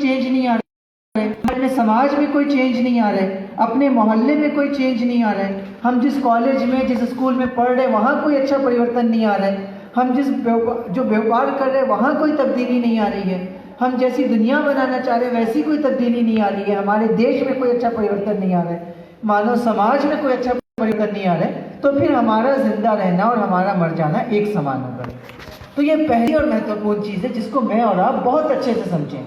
Change नहीं आ रहा है, अपने समाज में कोई चेंज नहीं आ रहा है, अपने मोहल्ले में कोई चेंज नहीं आ रहा है, हम जिस कॉलेज में जिस स्कूल में पढ़ रहे हैं वहाँ कोई अच्छा परिवर्तन नहीं आ रहा है, हम जो व्यापार कर रहे हैं वहाँ कोई तब्दीली नहीं आ रही है, हम जैसी दुनिया बनाना चाह रहे हैं वैसी कोई तब्दीली नहीं आ रही है, हमारे देश में कोई अच्छा परिवर्तन नहीं आ रहा है, मानव समाज में कोई अच्छा परिवर्तन नहीं आ रहा है, तो फिर हमारा जिंदा रहना और हमारा मर जाना एक समान होगा। तो ये पहली और महत्वपूर्ण चीज़ है जिसको मैं और आप बहुत अच्छे से समझें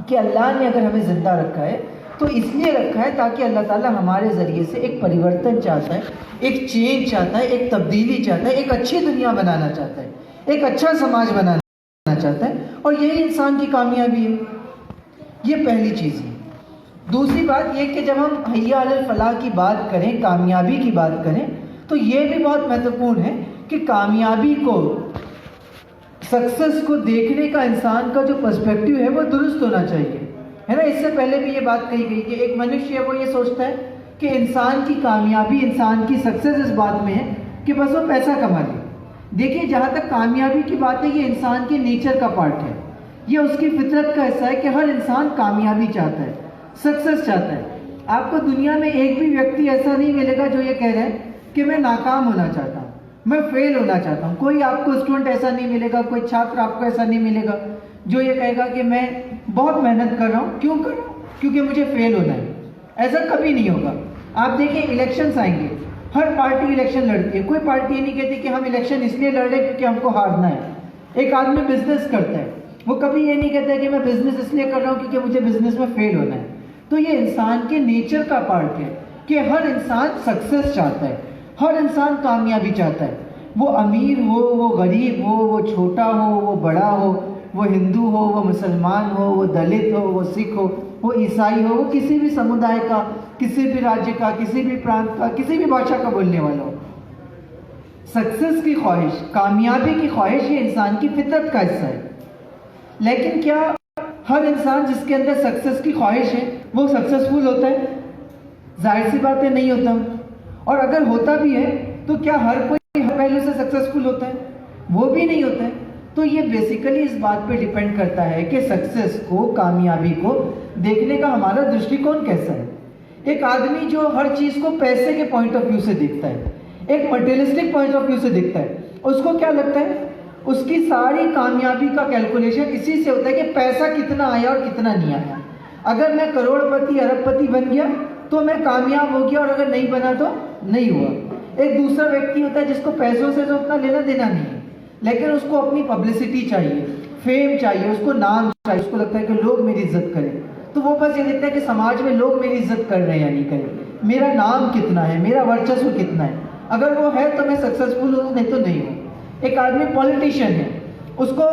कि अल्लाह ने अगर हमें ज़िंदा रखा है तो इसलिए रखा है ताकि अल्लाह ताला हमारे ज़रिए से एक परिवर्तन चाहता है, एक चेंज चाहता है, एक तब्दीली चाहता है, एक अच्छी दुनिया बनाना चाहता है, एक अच्छा समाज बनाना चाहता है, और यही इंसान की कामयाबी है। ये पहली चीज़ है। दूसरी बात ये कि जब हम हय्या अलल फलाह की बात करें, कामयाबी की बात करें, तो ये भी बहुत महत्वपूर्ण है कि कामयाबी को, सक्सेस को देखने का इंसान का जो पर्सपेक्टिव है वो दुरुस्त होना चाहिए, है ना। इससे पहले भी ये बात कही गई कि एक मनुष्य है वो ये सोचता है कि इंसान की कामयाबी, इंसान की सक्सेस इस बात में है कि बस वो पैसा कमा ले। देखिए, जहाँ तक कामयाबी की बात है ये इंसान के नेचर का पार्ट है, ये उसकी फितरत का हिस्सा है कि हर इंसान कामयाबी चाहता है, सक्सेस चाहता है। आपको दुनिया में एक भी व्यक्ति ऐसा नहीं मिलेगा जो ये कह रहा है कि मैं नाकाम होना चाहता हूँ, मैं फेल होना चाहता हूँ। कोई आपको स्टूडेंट ऐसा नहीं मिलेगा, कोई छात्र आपको ऐसा नहीं मिलेगा जो ये कहेगा कि मैं बहुत मेहनत कर रहा हूँ, क्यों कर रहा हूँ, क्योंकि मुझे फेल होना है। ऐसा कभी नहीं होगा। आप देखिए, इलेक्शंस आएंगे, हर पार्टी इलेक्शन लड़ती है, कोई पार्टी ये नहीं कहती कि हम इलेक्शन इसलिए लड़ रहे हैं क्योंकि हमको हारना है। एक आदमी बिजनेस करता है, वो कभी ये नहीं कहता है कि मैं बिजनेस इसलिए कर रहा हूँ क्योंकि मुझे बिजनेस में फेल होना है। तो ये इंसान के नेचर का पार्ट है कि हर इंसान सक्सेस चाहता है, हर इंसान कामयाबी चाहता है। वो अमीर हो, वो गरीब हो, वो छोटा हो, वो बड़ा हो, वो हिंदू हो, वो मुसलमान हो, वो दलित हो, वो सिख हो, वो ईसाई हो, वो किसी भी समुदाय का, किसी भी राज्य का, किसी भी प्रांत का, किसी भी भाषा का बोलने वाला हो। सक्सेस की ख्वाहिश, कामयाबी की ख्वाहिश ये इंसान की फितरत का हिस्सा है। लेकिन क्या हर इंसान जिसके अंदर सक्सेस की ख्वाहिश है वो सक्सेसफुल होता है? जाहिर सी बात है, नहीं होता। और अगर होता भी है तो क्या हर कोई हर पहलू से सक्सेसफुल होता है? वो भी नहीं होता है। तो ये बेसिकली इस बात पे डिपेंड करता है कि सक्सेस को, कामयाबी को देखने का हमारा दृष्टिकोण कैसा है। एक आदमी जो हर चीज़ को पैसे के पॉइंट ऑफ व्यू से देखता है, एक मटेरियलिस्टिक पॉइंट ऑफ व्यू से देखता है, उसको क्या लगता है, उसकी सारी कामयाबी का कैलकुलेशन इसी से होता है कि पैसा कितना आया और कितना नहीं आया। अगर मैं करोड़पति, अरबपति बन गया तो मैं कामयाब हो गया, और अगर नहीं बना तो नहीं हुआ। एक दूसरा व्यक्ति होता है जिसको पैसों से तो उतना लेना देना नहीं है, लेकिन उसको अपनी पब्लिसिटी चाहिए, फेम चाहिए, उसको नाम चाहिए, उसको लगता है कि लोग मेरी इज्जत करें। तो वो बस ये देखता है कि समाज में लोग मेरी इज्जत कर रहे हैं या नहीं करें, मेरा नाम कितना है, मेरा वर्चस्व कितना है। अगर वो है तो मैं सक्सेसफुल हूँ, नहीं तो नहीं हूँ। एक आदमी पॉलिटिशियन है, उसको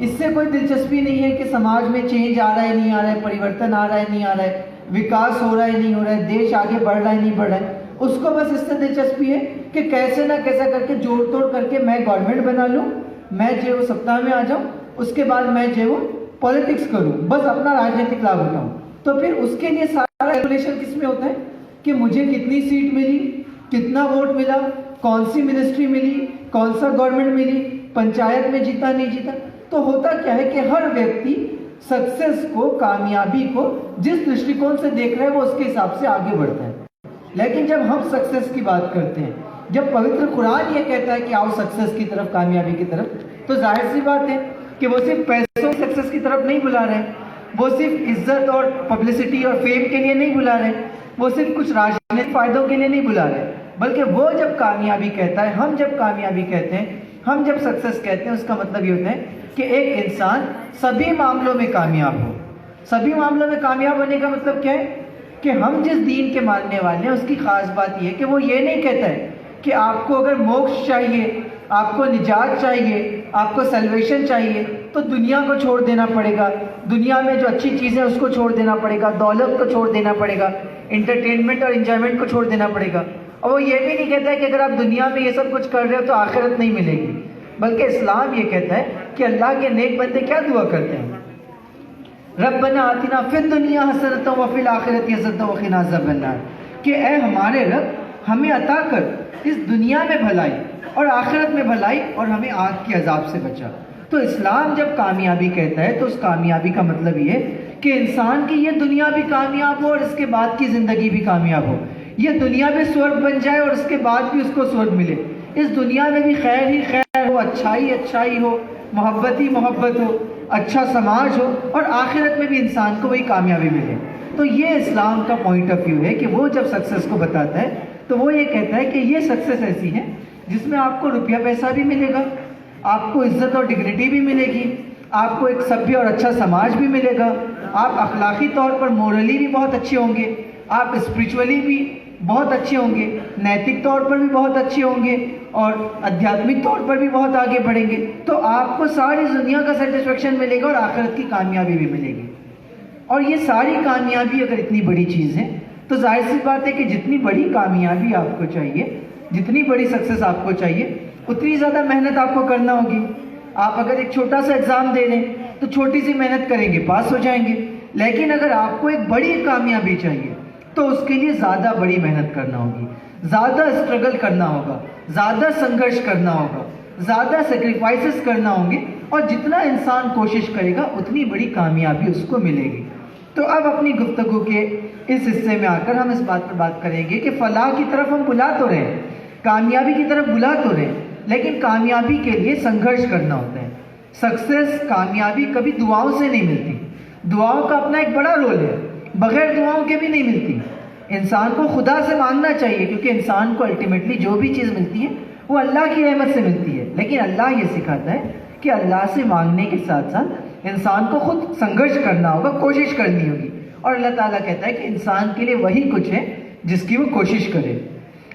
इससे कोई दिलचस्पी नहीं है कि समाज में चेंज आ रहा है नहीं आ रहा है, परिवर्तन आ रहा है नहीं आ रहा है, विकास हो रहा है नहीं हो रहा है, देश आगे बढ़ रहा है नहीं बढ़ रहा है। उसको बस इससे दिलचस्पी है कि कैसे ना कैसा करके जोड़ तोड़ करके मैं गवर्नमेंट बना लूँ, मैं जो सत्ता में आ जाऊँ, उसके बाद मैं जो वो पॉलिटिक्स करूँ, बस अपना राजनीतिक लाभ उठाऊँ। तो फिर उसके लिए सारा कैलकुलेशन किस में होता है कि मुझे कितनी सीट मिली, कितना वोट मिला, कौन सी मिनिस्ट्री मिली, कौन सा गवर्नमेंट मिली, पंचायत में जीता नहीं जीता। तो होता क्या है कि हर व्यक्ति सक्सेस को, कामयाबी को जिस दृष्टिकोण से देख रहा है वो उसके हिसाब से आगे बढ़ता है। लेकिन जब हम सक्सेस की बात करते हैं, जब पवित्र कुरान ये कहता है कि आओ सक्सेस की तरफ, कामयाबी की तरफ, तो जाहिर सी बात है कि वो सिर्फ पैसों की सक्सेस की तरफ नहीं बुला रहे हैं, वो सिर्फ इज्जत और पब्लिसिटी और फेम के लिए नहीं बुला रहे, वो सिर्फ कुछ राजनीतिक फायदों के लिए नहीं बुला रहे, बल्कि वो जब कामयाबी कहता है, हम जब कामयाबी कहते हैं, हम जब सक्सेस कहते हैं, उसका मतलब ये होता है कि एक इंसान सभी मामलों में कामयाब हो। सभी मामलों में कामयाब होने का मतलब क्या है कि हम जिस दीन के मानने वाले हैं उसकी खास बात यह है कि वो ये नहीं कहता है कि आपको अगर मोक्ष चाहिए, आपको निजात चाहिए, आपको सल्वेशन चाहिए तो दुनिया को छोड़ देना पड़ेगा, दुनिया में जो अच्छी चीज़ें उसको छोड़ देना पड़ेगा, दौलत को छोड़ देना पड़ेगा, इंटरटेनमेंट और एंजॉयमेंट को छोड़ देना पड़ेगा। और वो ये भी नहीं कहता है कि अगर आप दुनिया में ये सब कुछ कर रहे हो तो आखिरत नहीं मिलेगी, बल्कि इस्लाम ये कहता है कि अल्लाह के नेक बंदे क्या दुआ करते हैं, रब्बना आतिना फिद दुनिया हसनतन व फिल आखिरति हसनतन व क़िना अज़ाबन्नार, कि ए हमारे रब हमें अता कर इस दुनिया में भलाई और आखिरत में भलाई और हमें आग के अजाब से बचा। तो इस्लाम जब कामयाबी कहता है तो उस कामयाबी का मतलब ये है कि इंसान की ये दुनिया भी कामयाब हो और इसके बाद की ज़िंदगी भी कामयाब हो, ये दुनिया भी स्वर्ग बन जाए और उसके बाद भी उसको स्वर्ग मिले, इस दुनिया में भी खैर ही खैर हो, अच्छाई हो, मोहब्बत ही मोहब्बत हो, अच्छा समाज हो, और आखिरत में भी इंसान को वही कामयाबी मिले। तो ये इस्लाम का पॉइंट ऑफ व्यू है कि वो जब सक्सेस को बताता है तो वो ये कहता है कि ये सक्सेस ऐसी है जिसमें आपको रुपया पैसा भी मिलेगा, आपको इज्जत और डिग्निटी भी मिलेगी, आपको एक सभ्य और अच्छा समाज भी मिलेगा, आप अखलाकी तौर पर मोरली भी बहुत अच्छे होंगे, आप स्पिरिचुअली भी बहुत अच्छे होंगे, नैतिक तौर पर भी बहुत अच्छे होंगे, और आध्यात्मिक तौर पर भी बहुत आगे बढ़ेंगे। तो आपको सारी दुनिया का सेटिस्फेक्शन मिलेगा और आखिरत की कामयाबी भी मिलेगी। और ये सारी कामयाबी अगर इतनी बड़ी चीज़ है तो जाहिर सी बात है कि जितनी बड़ी कामयाबी आपको चाहिए, जितनी बड़ी सक्सेस आपको चाहिए, उतनी ज़्यादा मेहनत आपको करना होगी। आप अगर एक छोटा सा एग्ज़ाम दे रहे हैं तो छोटी सी मेहनत करेंगे, पास हो जाएंगे। लेकिन अगर आपको एक बड़ी कामयाबी चाहिए तो उसके लिए ज़्यादा बड़ी मेहनत करना होगी, ज़्यादा स्ट्रगल करना होगा, ज़्यादा संघर्ष करना होगा, ज़्यादा सेक्रीफाइसेस करना होंगे, और जितना इंसान कोशिश करेगा उतनी बड़ी कामयाबी उसको मिलेगी। तो अब अपनी गुफ्तगू के इस हिस्से में आकर हम इस बात पर बात करेंगे कि फलाह की तरफ हम बुला तो रहे हैं, कामयाबी की तरफ बुला तो रहे हैं, लेकिन कामयाबी के लिए संघर्ष करना होता है। सक्सेस, कामयाबी कभी दुआओं से नहीं मिलती, दुआओं का अपना एक बड़ा रोल है, बगैर दुआओं के भी नहीं मिलती। इंसान को खुदा से मांगना चाहिए, क्योंकि इंसान को अल्टीमेटली जो भी चीज़ मिलती है वो अल्लाह की रहमत से मिलती है। लेकिन अल्लाह ये सिखाता है कि अल्लाह से मांगने के साथ साथ इंसान को खुद संघर्ष करना होगा, कोशिश करनी होगी। और अल्लाह ताला कहता है कि इंसान के लिए वही कुछ है जिसकी वो कोशिश करे।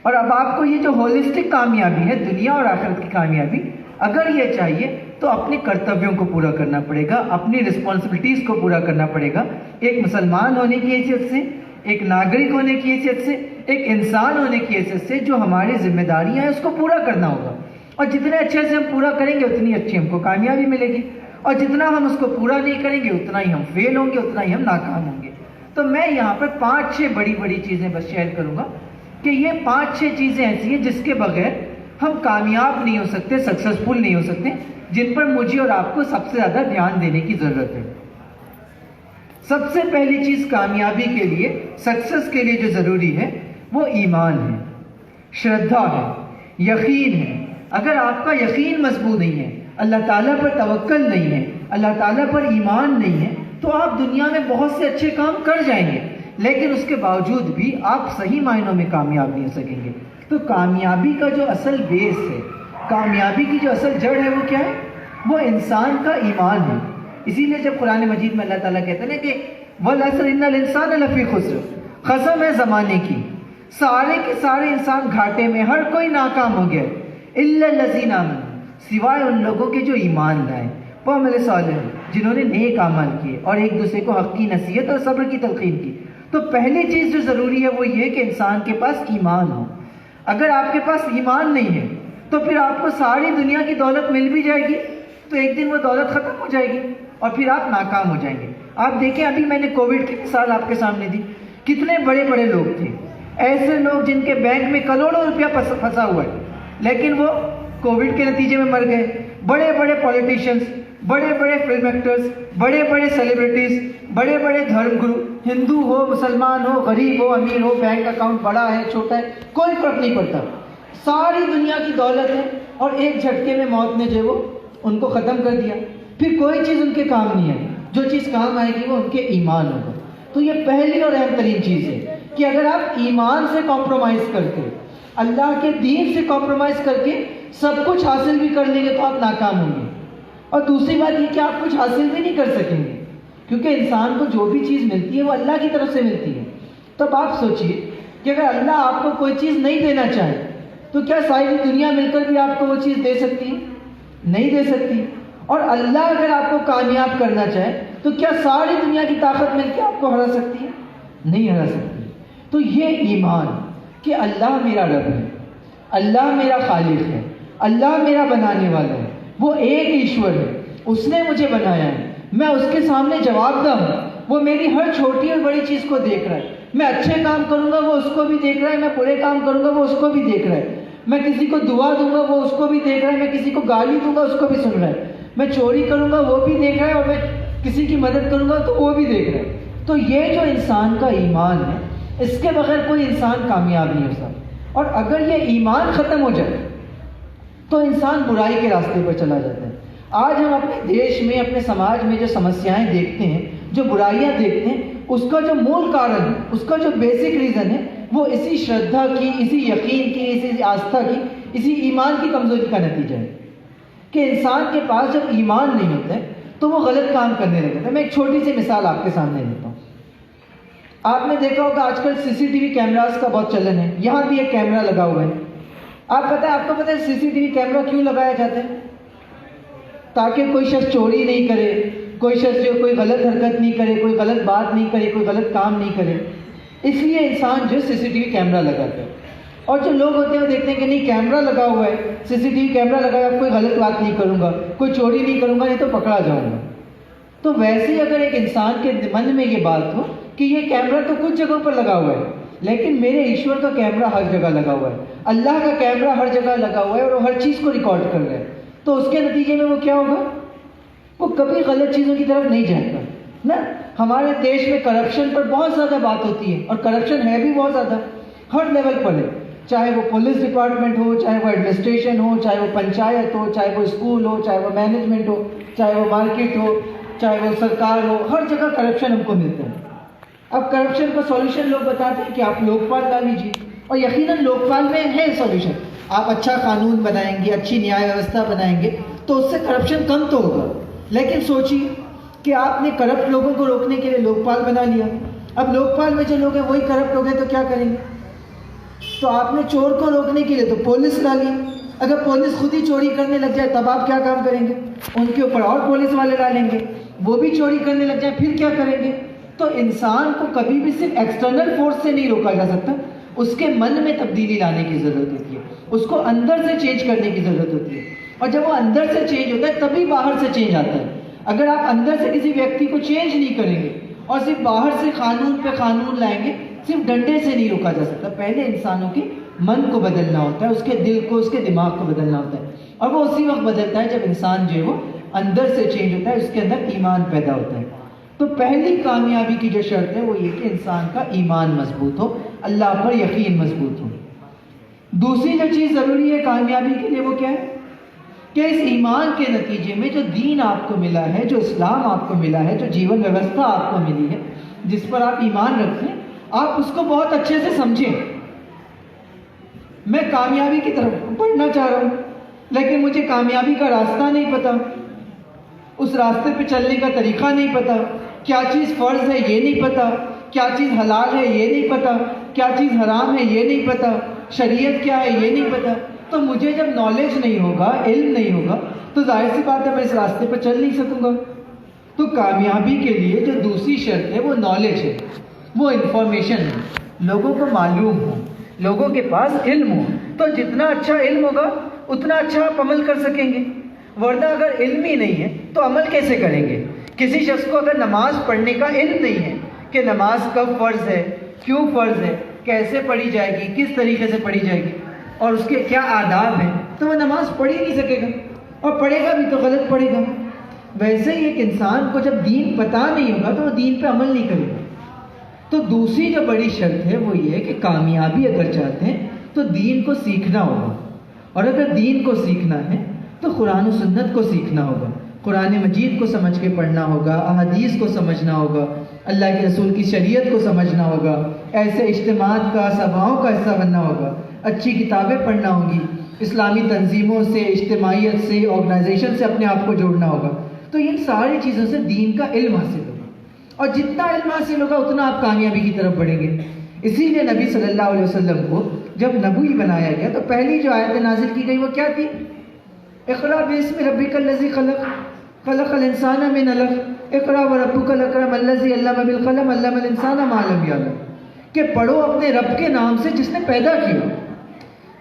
और अब आपको ये जो होलिस्टिक कामयाबी है, दुनिया और आखिरत की कामयाबी, अगर ये चाहिए तो अपने कर्तव्यों को पूरा करना पड़ेगा, अपनी रिस्पॉन्सिबिलिटीज़ को पूरा करना पड़ेगा। एक मुसलमान होने की हैसियत से, एक नागरिक होने की हैसियत से, एक इंसान होने की हैसियत से जो हमारी जिम्मेदारियां हैं उसको पूरा करना होगा। और जितने अच्छे से हम पूरा करेंगे उतनी अच्छी हमको कामयाबी मिलेगी, और जितना हम उसको पूरा नहीं करेंगे उतना ही हम फेल होंगे, उतना ही हम नाकाम होंगे। तो मैं यहाँ पर 5-6 बड़ी बड़ी चीज़ें बस शेयर करूँगा कि ये 5-6 चीज़ें ऐसी हैं जिसके बगैर हम कामयाब नहीं हो सकते, सक्सेसफुल नहीं हो सकते, जिन पर मुझे और आपको सबसे ज़्यादा ध्यान देने की ज़रूरत है। सबसे पहली चीज़ कामयाबी के लिए, सक्सेस के लिए जो ज़रूरी है वो ईमान है, श्रद्धा है, यकीन है। अगर आपका यकीन मजबूत नहीं है, अल्लाह ताला पर तवक्कल नहीं है, अल्लाह ताला पर ईमान नहीं है, तो आप दुनिया में बहुत से अच्छे काम कर जाएंगे, लेकिन उसके बावजूद भी आप सही मायनों में कामयाब नहीं हो सकेंगे। तो कामयाबी का जो असल बेस है, कामयाबी की जो असल जड़ है वो क्या है? वो इंसान का ईमान है। इसीलिए जब कुरान मजीद में अल्लाह ताला कहते हैं कि वल अस्र इन्नल इंसान लफी खुस्र, कसम है ज़माने की, सारे के सारे इंसान घाटे में, हर कोई नाकाम हो गया, इल्ला लज़ीना आमनू, सिवाय उन लोगों के जो ईमान लाए, वो अमल सालिह, जिन्होंने नेक अमल किए और एक दूसरे को हक़ की नसीहत और सब्र की तलक़ीन की। तो पहली चीज़ जो ज़रूरी है वो ये कि इंसान के पास ईमान हो। अगर आपके पास ईमान नहीं है तो फिर आपको सारी दुनिया की दौलत मिल भी जाएगी तो एक दिन वो दौलत ख़त्म हो जाएगी और फिर आप नाकाम हो जाएंगे। आप देखें, अभी मैंने कोविड की मिसाल आपके सामने दी, कितने बड़े बड़े लोग थे, ऐसे लोग जिनके बैंक में करोड़ों रुपया फंसा हुआ है, लेकिन वो कोविड के नतीजे में मर गए। बड़े बड़े पॉलिटिशियंस, बड़े बड़े फिल्म एक्टर्स, बड़े बड़े सेलिब्रिटीज़, बड़े बड़े धर्मगुरु, हिंदू हो, मुसलमान हो, गरीब हो, अमीर हो, बैंक अकाउंट बड़ा है, छोटा है, कोई फर्क नहीं पड़ता, सारी दुनिया की दौलत है और एक झटके में मौत ने जो वो उनको ख़त्म कर दिया। फिर कोई चीज़ उनके काम नहीं आई, जो चीज़ काम आएगी वो उनके ईमान होगा। तो ये पहली और अहम तरीन चीज़ है कि अगर आप ईमान से कॉम्प्रोमाइज़ करके, अल्लाह के दीन से कॉम्प्रोमाइज़ करके सब कुछ हासिल भी कर लेंगे तो आप नाकाम होंगे। और दूसरी बात ये कि आप कुछ हासिल भी नहीं कर सकेंगे, क्योंकि इंसान को जो भी चीज़ मिलती है वो अल्लाह की तरफ से मिलती है। तो अब आप सोचिए कि अगर अल्लाह आपको कोई चीज़ नहीं देना चाहे तो क्या सारी दुनिया मिलकर भी आपको वो चीज़ दे सकती है? नहीं दे सकती। और अल्लाह अगर आपको कामयाब करना चाहे तो क्या सारी दुनिया की ताकत मिलकर आपको हरा सकती है? नहीं हरा सकती। तो ये ईमान कि अल्लाह मेरा रब है, अल्लाह मेरा खालिक है, अल्लाह मेरा बनाने वाला है, वो एक ईश्वर है, उसने मुझे बनाया है, मैं उसके सामने जवाबदेह हूँ, वो मेरी हर छोटी और बड़ी चीज़ को देख रहा है। मैं अच्छे काम करूँगा वो उसको भी देख रहा है, मैं बुरे काम करूँगा वो उसको भी देख रहा है, मैं किसी को दुआ दूंगा वो उसको भी देख रहा है, मैं किसी को गाली दूंगा उसको भी सुन रहा है, मैं चोरी करूँगा वो भी देख रहा है और मैं किसी की मदद करूँगा तो वो भी देख रहा है। तो ये जो इंसान का ईमान है, इसके बगैर कोई इंसान कामयाब नहीं हो सकता। और अगर ये ईमान ख़त्म हो जाए तो इंसान बुराई के रास्ते पर चला जाता है। आज हम अपने देश में, अपने समाज में जो समस्याएं देखते हैं, जो बुराइयां देखते हैं, उसका जो मूल कारण है, उसका जो बेसिक रीज़न है, वो इसी श्रद्धा की, इसी यकीन की, इसी आस्था की, इसी ईमान की कमज़ोरी का नतीजा है कि इंसान के पास जब ईमान नहीं होता है तो वो गलत काम करने लगता है। मैं एक छोटी सी मिसाल आपके सामने देता हूँ। आपने देखा होगा आजकल सीसीटीवी कैमरास का बहुत चलन है। यहाँ भी एक कैमरा लगा हुआ है। आपको पता है सीसीटीवी कैमरा क्यों लगाया जाता है? ताकि कोई शख्स चोरी नहीं करे, कोई शख्स जो कोई गलत हरकत नहीं करे, कोई गलत बात नहीं करे, कोई गलत काम नहीं करे, इसलिए इंसान जो सीसीटीवी कैमरा लगाता है। और जो लोग होते हैं वो देखते हैं कि नहीं, कैमरा लगा हुआ है, सीसीटीवी कैमरा लगा है, कोई गलत बात नहीं करूँगा, कोई चोरी नहीं करूँगा, नहीं तो पकड़ा जाऊँगा। तो वैसे ही अगर एक इंसान के मन में ये बात हो कि ये कैमरा तो कुछ जगहों पर लगा हुआ है, लेकिन मेरे ईश्वर का कैमरा हर जगह लगा हुआ है, अल्लाह का कैमरा हर जगह लगा हुआ है और वो हर चीज़ को रिकॉर्ड कर रहा है, तो उसके नतीजे में वो क्या होगा? वो कभी गलत चीज़ों की तरफ नहीं जाएगा ना। हमारे देश में करप्शन पर बहुत ज़्यादा बात होती है, और करप्शन है भी बहुत ज़्यादा, हर लेवल पर है। चाहे वो पुलिस डिपार्टमेंट हो, चाहे वो एडमिनिस्ट्रेशन हो, चाहे वो पंचायत हो, चाहे वो स्कूल हो, चाहे वो मैनेजमेंट हो, चाहे वो मार्केट हो, चाहे वो सरकार हो, हर जगह करप्शन हमको मिलता है। अब करप्शन का सॉल्यूशन लोग बताते हैं कि आप लोकपाल ला लीजिए, और यकीनन लोकपाल में है सॉल्यूशन। आप अच्छा कानून बनाएंगे, अच्छी न्याय व्यवस्था बनाएंगे, तो उससे करप्शन कम तो होगा। लेकिन सोचिए कि आपने करप्ट लोगों को रोकने के लिए लोकपाल बना लिया। अब लोकपाल में जो लोग हैं वही करप्ट हो गए तो क्या करेंगे? तो आपने चोर को रोकने के लिए तो पुलिस डाली। अगर पुलिस खुद ही चोरी करने लग जाए तब आप क्या काम करेंगे? उनके ऊपर और पुलिस वाले डालेंगे, वो भी चोरी करने लग जाए, फिर क्या करेंगे? तो इंसान को कभी भी सिर्फ एक्सटर्नल फोर्स से नहीं रोका जा सकता, उसके मन में तब्दीली लाने की ज़रूरत होती है, उसको अंदर से चेंज करने की ज़रूरत होती है। और जब वो अंदर से चेंज होता है तभी बाहर से चेंज आता है। अगर आप अंदर से किसी व्यक्ति को चेंज नहीं करेंगे और सिर्फ बाहर से कानून पे कानून लाएंगे, सिर्फ डंडे से नहीं रोका जा सकता। पहले इंसानों के मन को बदलना होता है, उसके दिल को, उसके दिमाग को बदलना होता है, और वो उसी वक्त बदलता है जब इंसान जो है वो अंदर से चेंज होता है, उसके अंदर ईमान पैदा होता है। तो पहली कामयाबी की जो शर्त है वो ये कि इंसान का ईमान मजबूत हो, अल्लाह पर यकीन मजबूत हो। दूसरी जो चीज़ ज़रूरी है कामयाबी के लिए वो क्या है कि इस ईमान के नतीजे में जो दीन आपको मिला है, जो इस्लाम आपको मिला है, जो जीवन व्यवस्था आपको मिली है, जिस पर आप ईमान रखें, आप उसको बहुत अच्छे से समझें। मैं कामयाबी की तरफ बढ़ना चाह रहा हूँ, लेकिन मुझे कामयाबी का रास्ता नहीं पता, उस रास्ते पे चलने का तरीका नहीं पता, क्या चीज़ फ़र्ज़ है ये नहीं पता, क्या चीज़ हलाल है ये नहीं पता, क्या चीज़ हराम है ये नहीं पता, शरीयत क्या है ये नहीं पता। तो मुझे जब नॉलेज नहीं होगा, इल्म नहीं होगा, तो जाहिर सी बात है मैं इस रास्ते पर चल नहीं सकूँगा। तो कामयाबी के लिए जो दूसरी शर्त है वो नॉलेज है, वो इन्फॉर्मेशन है, लोगों को मालूम हो, लोगों के पास इल्म हो। तो जितना अच्छा इल्म होगा उतना अच्छा आप अमल कर सकेंगे, वरना अगर इल्म ही नहीं है तो अमल कैसे करेंगे? किसी शख्स को अगर नमाज पढ़ने का इल्म नहीं है कि नमाज कब फ़र्ज़ है, क्यों फ़र्ज़ है, कैसे पढ़ी जाएगी, किस तरीके से पढ़ी जाएगी, और उसके क्या आदाब हैं, तो वह नमाज पढ़ ही नहीं सकेगा, और पढ़ेगा भी तो गलत पढ़ेगा। वैसे ही एक इंसान को जब दीन पता नहीं होगा तो वो दीन पे अमल नहीं करेगा। तो दूसरी जो बड़ी शर्त है वो ये है कि कामयाबी अगर चाहते हैं तो दीन को सीखना होगा, और अगर दीन को सीखना है तो कुरान और सुन्नत को सीखना होगा, कुरान मजीद को समझ के पढ़ना होगा, अहादीस को समझना होगा, अल्लाह के रसूल की शरीयत को समझना होगा, ऐसे इज्तिमात का, सभाओं का हिस्सा बनना होगा, अच्छी किताबें पढ़ना होगी, इस्लामी तंजीमों से, इज्तिमाइयत से, ऑर्गेनाइजेशन से अपने आप को जोड़ना होगा। तो इन सारी चीज़ों से दीन का इल्म हासिल होगा, और जितना इल्म हासिल होगा उतना आप कामयाबी की तरफ बढ़ेंगे। इसीलिए नबी सल्लल्लाहु अलैहि वसल्लम को जब नबी बनाया गया तो पहली जो आयत नाजिल की गई वो क्या थी? इक़रा बिस्मि रब्बिकल लज़ी खलक़, खलक़ल इंसाना मिन अलक़, इक़रा व रब्बुकल अकरम अल्लज़ी अल्लम बिल क़लम अल्लमल इंसाना मा लम यअलम, कि पढ़ो अपने रब के नाम से जिसने पैदा किया,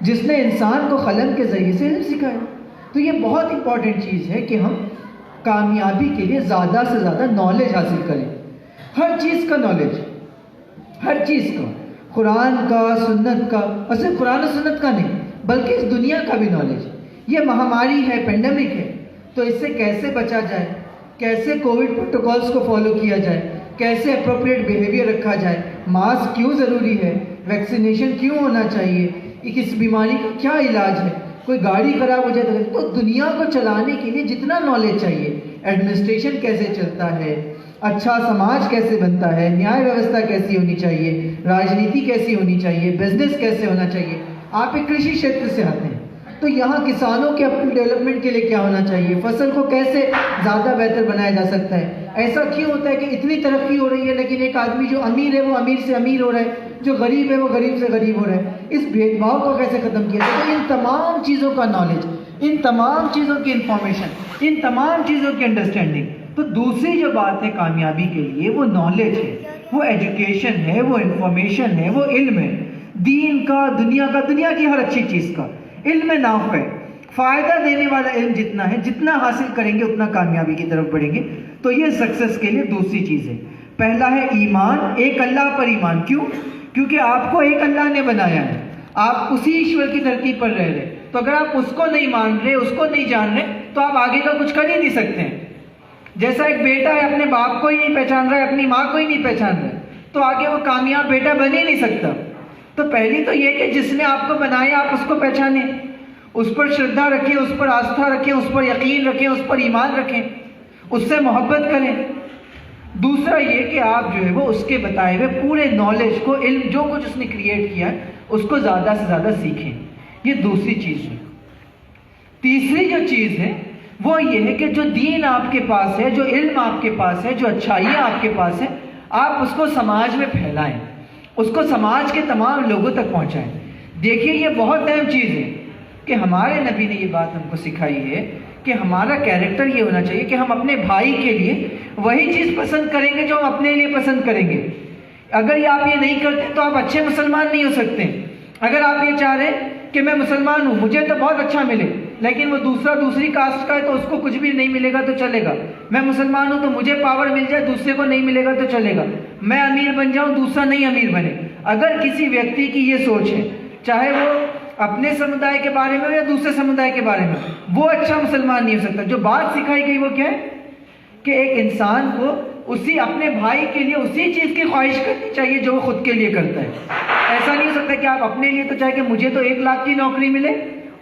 जिसने इंसान को कलम के ज़रिए से इल्म सिखाया। तो ये बहुत इंपॉर्टेंट चीज़ है कि हम कामयाबी के लिए ज़्यादा से ज़्यादा नॉलेज हासिल करें, हर चीज़ का नॉलेज, हर चीज़ का, कुरान का, सुन्नत का, और सिर्फ कुरान और सुन्नत का नहीं बल्कि इस दुनिया का भी नॉलेज। ये महामारी है, पेंडेमिक है, तो इससे कैसे बचा जाए, कैसे कोविड प्रोटोकॉल्स को फॉलो किया जाए, कैसे अप्रोप्रिएट बिहेवियर रखा जाए, मास्क क्यों ज़रूरी है, वैक्सीनेशन क्यों होना चाहिए, इस बीमारी का क्या इलाज है, कोई गाड़ी खराब हो जाए तो दुनिया को चलाने के लिए जितना नॉलेज चाहिए, एडमिनिस्ट्रेशन कैसे चलता है, अच्छा समाज कैसे बनता है, न्याय व्यवस्था कैसी होनी चाहिए, राजनीति कैसी होनी चाहिए, बिजनेस कैसे होना चाहिए। आप एक कृषि क्षेत्र से आते हैं तो यहाँ किसानों के अपने डेवलपमेंट के लिए क्या होना चाहिए, फसल को कैसे ज़्यादा बेहतर बनाया जा सकता है। ऐसा क्यों होता है कि इतनी तरक्की हो रही है लेकिन एक आदमी जो अमीर है वो अमीर से अमीर हो रहा है, जो गरीब है वो गरीब से गरीब हो रहा है। इस भेदभाव को कैसे ख़त्म किया जाए। तो इन तमाम चीज़ों का नॉलेज, इन तमाम चीज़ों की इंफॉर्मेशन, इन तमाम चीज़ों की अंडरस्टैंडिंग। तो दूसरी जो बात है कामयाबी के लिए वो नॉलेज है, वो एजुकेशन है, वो इंफॉर्मेशन है, वो इल्म है, दीन का, दुनिया की हर अच्छी चीज़ का इल्म नाफ है। फ़ायदा देने वाला इल्म जितना है, जितना हासिल करेंगे उतना कामयाबी की तरफ बढ़ेंगे। तो ये सक्सेस के लिए दूसरी चीज़ है। पहला है ईमान, एक अल्लाह पर ईमान। क्यों? क्योंकि आपको एक अल्लाह ने बनाया है, आप उसी ईश्वर की धरती पर रह रहे। तो अगर आप उसको नहीं मान रहे, उसको नहीं जान रहे, तो आप आगे का कुछ कर ही नहीं सकते हैं। जैसा एक बेटा है अपने बाप को ही नहीं पहचान रहा है, अपनी माँ को ही नहीं पहचान रहा है, तो आगे वो कामयाब बेटा बन ही नहीं सकता। तो पहली तो ये कि जिसने आपको बनाया आप उसको पहचानें, उस पर श्रद्धा रखें, उस पर आस्था रखें, उस पर यकीन रखें, उस पर ईमान रखें, उससे मोहब्बत करें। दूसरा ये कि आप जो है वो उसके बताए हुए पूरे नॉलेज को, इल्म जो कुछ उसने क्रिएट किया है उसको ज़्यादा से ज़्यादा सीखें। ये दूसरी चीज़ है। तीसरी जो चीज़ है वो ये है कि जो दीन आपके पास है, जो इल्म आपके पास है, जो अच्छाइयाँ आपके पास है, आप उसको समाज में फैलाएं, उसको समाज के तमाम लोगों तक पहुँचाएं। देखिए ये बहुत अहम चीज़ है कि हमारे नबी ने ये बात हमको सिखाई है कि हमारा कैरेक्टर ये होना चाहिए कि हम अपने भाई के लिए वही चीज़ पसंद करेंगे जो हम अपने लिए पसंद करेंगे। अगर आप ये नहीं करते तो आप अच्छे मुसलमान नहीं हो सकते। अगर आप ये चाह रहे हैं कि मैं मुसलमान हूँ, मुझे तो बहुत अच्छा मिले, लेकिन वो दूसरी कास्ट का है तो उसको कुछ भी नहीं मिलेगा तो चलेगा। मैं मुसलमान हूँ तो मुझे पावर मिल जाए, दूसरे को नहीं मिलेगा तो चलेगा। मैं अमीर बन जाऊँ, दूसरा नहीं अमीर बने। अगर किसी व्यक्ति की ये सोच है, चाहे वो अपने समुदाय के बारे में हो या दूसरे समुदाय के बारे में, वो अच्छा मुसलमान नहीं हो सकता। जो बात सिखाई गई वो क्या है कि एक इंसान को उसी अपने भाई के लिए उसी चीज़ की ख्वाहिश करनी चाहिए जो वो खुद के लिए करता है। ऐसा नहीं हो सकता कि आप अपने लिए तो चाहे कि मुझे तो 1 लाख की नौकरी मिले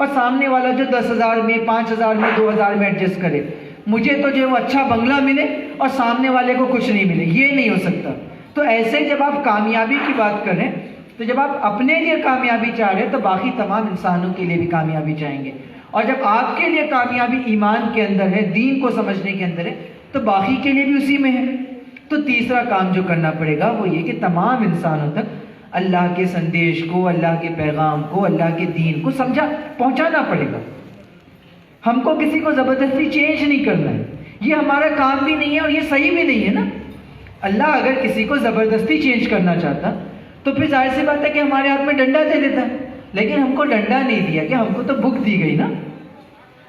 और सामने वाला जो 10,000 में, 5,000 में, 2,000 में एडजस्ट करे। मुझे तो जो वो अच्छा बंगला मिले और सामने वाले को कुछ नहीं मिले, ये नहीं हो सकता। तो ऐसे जब आप कामयाबी की बात करें, तो जब आप अपने लिए कामयाबी चाह रहे हैं तो बाकी तमाम इंसानों के लिए भी कामयाबी चाहेंगे। और जब आपके लिए कामयाबी ईमान के अंदर है, दीन को समझने के अंदर है, तो बाकी के लिए भी उसी में है। तो तीसरा काम जो करना पड़ेगा वो ये कि तमाम इंसानों तक अल्लाह के संदेश को, अल्लाह के पैगाम को, अल्लाह के दीन को पहुंचाना पड़ेगा। हमको किसी को ज़बरदस्ती चेंज नहीं करना है, ये हमारा काम भी नहीं है और ये सही भी नहीं है ना। अल्लाह अगर किसी को ज़बरदस्ती चेंज करना चाहता तो फिर जाहिर सी बात है कि हमारे हाथ में डंडा दे देता, लेकिन हमको डंडा नहीं दिया कि हमको तो बुक दी गई ना।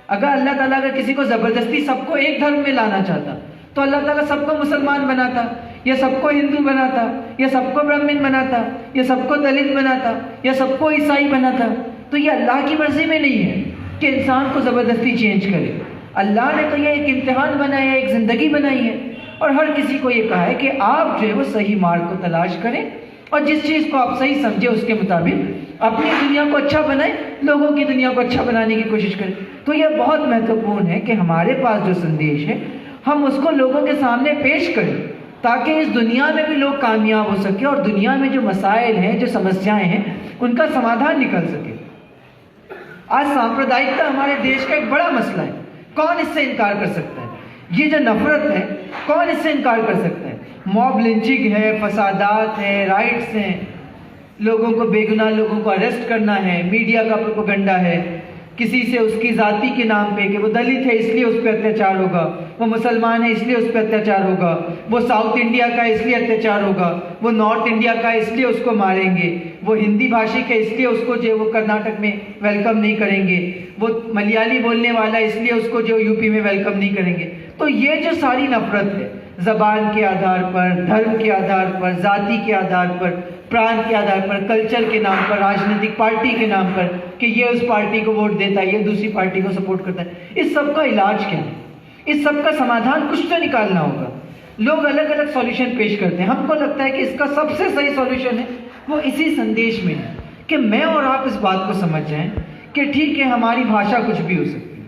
अगर अल्लाह ताला अगर किसी को ज़बरदस्ती सबको एक धर्म में लाना चाहता तो अल्लाह ताला सबको मुसलमान बनाता, या सबको हिंदू बनाता, या सबको ब्राह्मण बनाता, या सबको दलित बनाता, या सबको ईसाई बनाता। तो ये अल्लाह की मर्जी में नहीं है कि इंसान को ज़बरदस्ती चेंज करे। अल्लाह ने तो ये एक इम्तिहान बनाया है, एक ज़िंदगी बनाई है, और हर किसी को ये कहा है कि आप जो है वो सही मार्ग को तलाश करें और जिस चीज़ को आप सही समझे उसके मुताबिक अपनी दुनिया को अच्छा बनाएं, लोगों की दुनिया को अच्छा बनाने की कोशिश करें। तो यह बहुत महत्वपूर्ण है कि हमारे पास जो संदेश है हम उसको लोगों के सामने पेश करें, ताकि इस दुनिया में भी लोग कामयाब हो सके और दुनिया में जो मसाइल हैं, जो समस्याएं हैं, उनका समाधान निकल सके। आज सांप्रदायिकता हमारे देश का एक बड़ा मसला है। कौन इससे इनकार कर सकता है? ये जो नफरत है, कौन इससे इनकार कर सकता है? मॉब लिंचिंग है, फसादात है, राइट्स हैं, लोगों को, बेगुनाह लोगों को अरेस्ट करना है, मीडिया का प्रोपेगेंडा है, किसी से उसकी जाति के नाम पे कि वो दलित है इसलिए उस पर अत्याचार होगा, वो मुसलमान है इसलिए उस पर अत्याचार होगा, वो साउथ इंडिया का इसलिए अत्याचार होगा, वो नॉर्थ इंडिया का इसलिए उसको मारेंगे, वो हिंदी भाषी है इसलिए उसको जो वो कर्नाटक में वेलकम नहीं करेंगे, वो मलयाली बोलने वाला इसलिए उसको जो यूपी में वेलकम नहीं करेंगे। तो ये जो सारी नफरत है, ज़बान के आधार पर, धर्म के आधार पर, जाति के आधार पर, प्रांत के आधार पर, कल्चर के नाम पर, राजनीतिक पार्टी के नाम पर कि ये उस पार्टी को वोट देता है, ये दूसरी पार्टी को सपोर्ट करता है, इस सब का इलाज क्या है? इस सब का समाधान कुछ तो निकालना होगा। लोग अलग अलग सॉल्यूशन पेश करते हैं, हमको लगता है कि इसका सबसे सही सॉल्यूशन है वो इसी संदेश में है कि मैं और आप इस बात को समझ जाएं कि ठीक है, हमारी भाषा कुछ भी हो सकती है,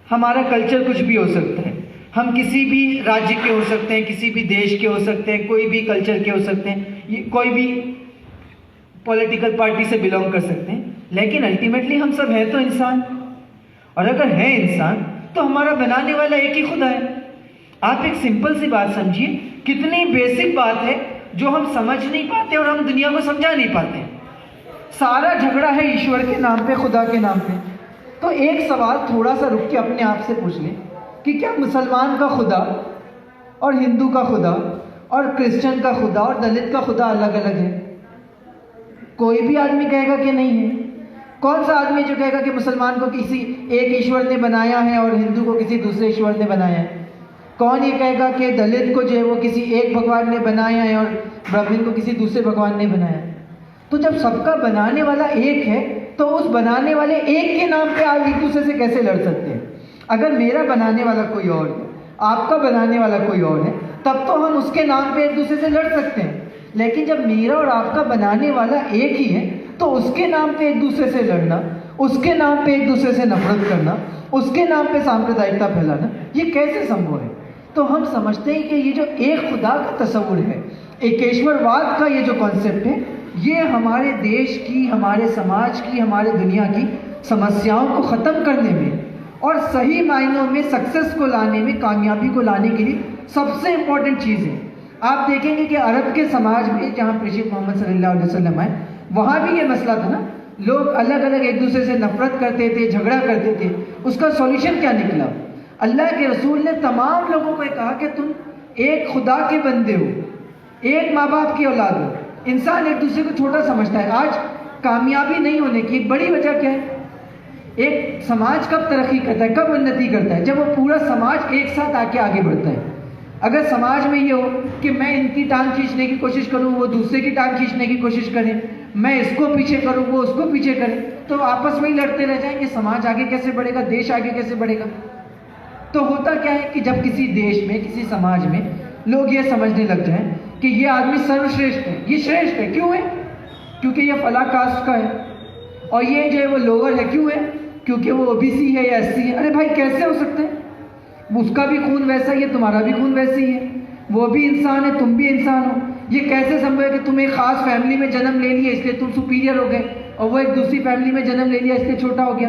हमारा कल्चर कुछ भी हो सकता है, हम किसी भी राज्य के हो सकते हैं, किसी भी देश के हो सकते हैं, कोई भी कल्चर के हो सकते हैं, कोई भी पॉलिटिकल पार्टी से बिलोंग कर सकते हैं, लेकिन अल्टीमेटली हम सब हैं तो इंसान। और अगर है इंसान तो हमारा बनाने वाला एक ही खुदा है। आप एक सिंपल सी बात समझिए, कितनी बेसिक बात है जो हम समझ नहीं पाते और हम दुनिया को समझा नहीं पाते। सारा झगड़ा है ईश्वर के नाम पे, खुदा के नाम पे। तो एक सवाल थोड़ा सा रुक के अपने आप से पूछ लें कि क्या मुसलमान का खुदा और हिंदू का खुदा और क्रिश्चियन का खुदा और दलित का खुदा अलग अलग है? कोई भी आदमी कहेगा कि नहीं है। कौन सा आदमी जो कहेगा कि मुसलमान को किसी एक ईश्वर ने बनाया है और हिंदू को किसी दूसरे ईश्वर ने बनाया है? कौन ये कहेगा कि दलित को जो है वो किसी एक भगवान ने बनाया है और ब्राह्मण को किसी दूसरे भगवान ने बनाया है? तो जब सबका बनाने वाला एक है तो उस बनाने वाले एक के नाम पे आप एक दूसरे से कैसे लड़ सकते हैं? अगर मेरा बनाने वाला कोई और है, आपका बनाने वाला कोई और है, तब तो हम उसके नाम पे एक दूसरे से लड़ सकते हैं। लेकिन जब मेरा और आपका बनाने वाला एक ही है तो उसके नाम पे एक दूसरे से लड़ना, उसके नाम पे एक दूसरे से नफरत करना, उसके नाम पे सांप्रदायिकता फैलाना, ये कैसे संभव है? तो हम समझते हैं कि ये जो एक खुदा का तस्वुर है, एकेश्वरवाद का ये जो कॉन्सेप्ट है, ये हमारे देश की, हमारे समाज की, हमारे दुनिया की समस्याओं को ख़त्म करने में और सही मायनों में सक्सेस को लाने में, कामयाबी को लाने के लिए सबसे इम्पोर्टेंट चीज़ है। आप देखेंगे कि अरब के समाज में, जहाँ प्रेषित मोहम्मद सल्लल्लाहु अलैहि वसल्लम आए, वहाँ भी ये मसला था ना। लोग अलग अलग एक दूसरे से नफरत करते थे, झगड़ा करते थे। उसका सॉल्यूशन क्या निकला? अल्लाह के रसूल ने तमाम लोगों को कहा कि तुम एक खुदा के बंदे हो, एक माँ बाप की औलाद हो। इंसान एक दूसरे को छोटा समझता है। आज कामयाबी नहीं होने की एक बड़ी वजह क्या है? एक समाज कब तरक्की करता है, कब उन्नति करता है? जब वो पूरा समाज एक साथ आके आगे बढ़ता है। अगर समाज में ये हो कि मैं इनकी टांग खींचने की कोशिश करूं, वो दूसरे की टांग खींचने की कोशिश करें, मैं इसको पीछे करूं, वो उसको पीछे करें, तो आपस में ही लड़ते रह जाएंगे। समाज आगे कैसे बढ़ेगा? देश आगे कैसे बढ़ेगा? तो होता क्या है कि जब किसी देश में, किसी समाज में लोग ये समझने लग जाएं कि ये आदमी सर्वश्रेष्ठ है, ये श्रेष्ठ है, क्यों है? क्योंकि ये फला कास्ट का है, और ये जो है वो लोअर है, क्यों है? क्योंकि वो ओबीसी है या एससी है। अरे भाई, कैसे हो सकते हैं? उसका भी खून वैसा ही है, तुम्हारा भी खून वैसे ही है, वो भी इंसान है, तुम भी इंसान हो। ये कैसे संभव है कि तुम एक खास फैमिली में जन्म ले लिए इसलिए तुम सुपीरियर हो गए, और वो एक दूसरी फैमिली में जन्म ले लिया इसलिए छोटा हो गया?